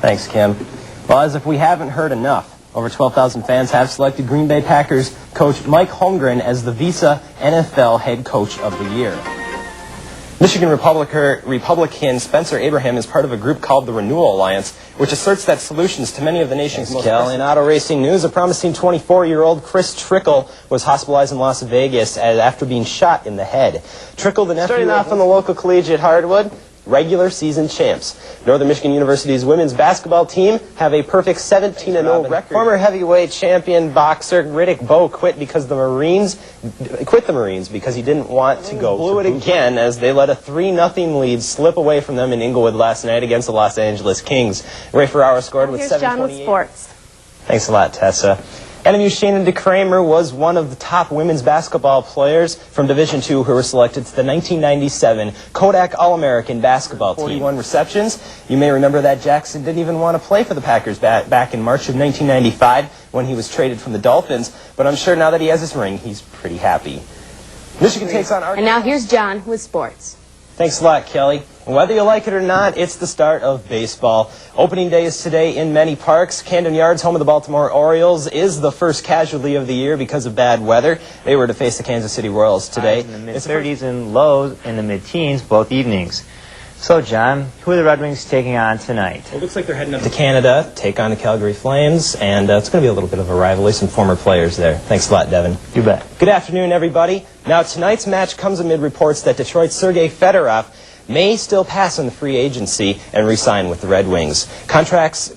Thanks, Kim. Well, as if we haven't heard enough, over 12,000 fans have selected Green Bay Packers coach Mike Holmgren as the Visa NFL Head Coach of the Year. Michigan Republican Spencer Abraham is part of a group called the Renewal Alliance, which asserts that solutions to many of the nation's most pressing... In auto racing news, a promising 24-year-old Chris Trickle was hospitalized in Las Vegas after being shot in the head. Trickle, the nephew... Starting off on the local collegiate hardwood, regular season champs. Northern Michigan University's women's basketball team have a perfect 17-0 record. Former heavyweight champion boxer Riddick Bowe quit the Marines because he didn't want to go. Blew it again as they let a 3-0 lead slip away from them in Inglewood last night against the Los Angeles Kings. Ray Ferraro scored with 7:28. Here's John with sports. Thanks a lot, Tessa. NMU's Shannon DeKramer was one of the top women's basketball players from Division II who were selected to the 1997 Kodak All-American basketball team. 41 receptions. You may remember that Jackson didn't even want to play for the Packers back in March of 1995 when he was traded from the Dolphins, but I'm sure now that he has his ring, he's pretty happy. Michigan takes on... And now here's John with sports. Thanks a lot, Kelly. Whether you like it or not, it's the start of baseball. Opening day is today in many parks. Camden Yards, home of the Baltimore Orioles, is the first casualty of the year because of bad weather. They were to face the Kansas City Royals today. In the mid-30s and lows in the mid-teens both evenings. So, John, who are the Red Wings taking on tonight? It looks like they're heading up to Canada, take on the Calgary Flames, and it's going to be a little bit of a rivalry, some former players there. Thanks a lot, Devin. You bet. Good afternoon, everybody. Now, tonight's match comes amid reports that Detroit's Sergei Fedorov may still pass on the free agency and re-sign with the Red Wings. NMU's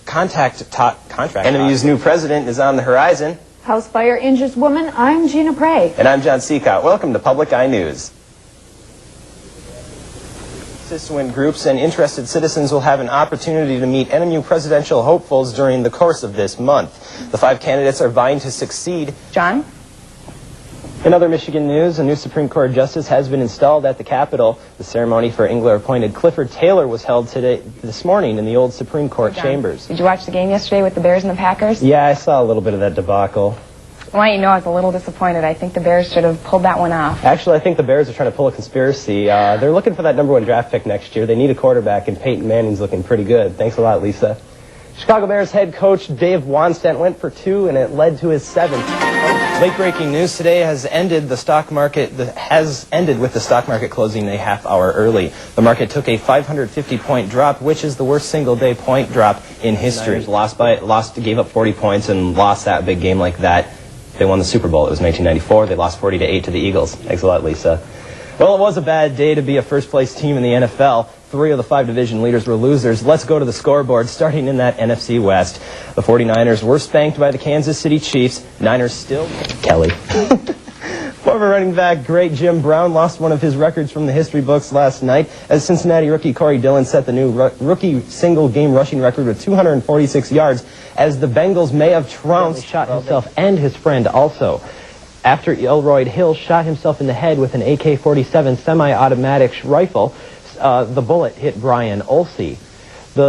new president is on the horizon. House fire injures woman. I'm Gina Prey. And I'm John Seacott. Welcome to Public Eye News. When groups and interested citizens will have an opportunity to meet NMU presidential hopefuls during the course of this month. The 5 candidates are vying to succeed. John? In other Michigan news, a new Supreme Court justice has been installed at the Capitol. The ceremony for Engler-appointed Clifford Taylor was held this morning in the old Supreme Court chambers. Did you watch the game yesterday with the Bears and the Packers? Yeah, I saw a little bit of that debacle. I want you to know I was a little disappointed. I think the Bears should have pulled that one off. Actually, I think the Bears are trying to pull a conspiracy. They're looking for that #1 draft pick next year. They need a quarterback, and Peyton Manning's looking pretty good. Thanks a lot, Lisa. Chicago Bears head coach Dave Wannstedt went for 2, and it led to his 7th. Late-breaking news today has ended with the stock market closing a half hour early. The market took a 550-point drop, which is the worst single-day point drop in history. Gave up 40 points and lost that big game like that. They won the Super Bowl. It was 1994. They lost 40-8 to the Eagles. Thanks a lot, Lisa. Well, it was a bad day to be a first-place team in the NFL. 3 of the 5 division leaders were losers. Let's go to the scoreboard, starting in that NFC West. The 49ers were spanked by the Kansas City Chiefs. Niners still... Kelly. Former running back great Jim Brown lost one of his records from the history books last night as Cincinnati rookie Corey Dillon set the new rookie single-game rushing record with 246 yards as the Bengals may have trounced shot himself and his friend also. After Elroy Hill shot himself in the head with an AK-47 semi-automatic rifle, the bullet hit Brian Olsey.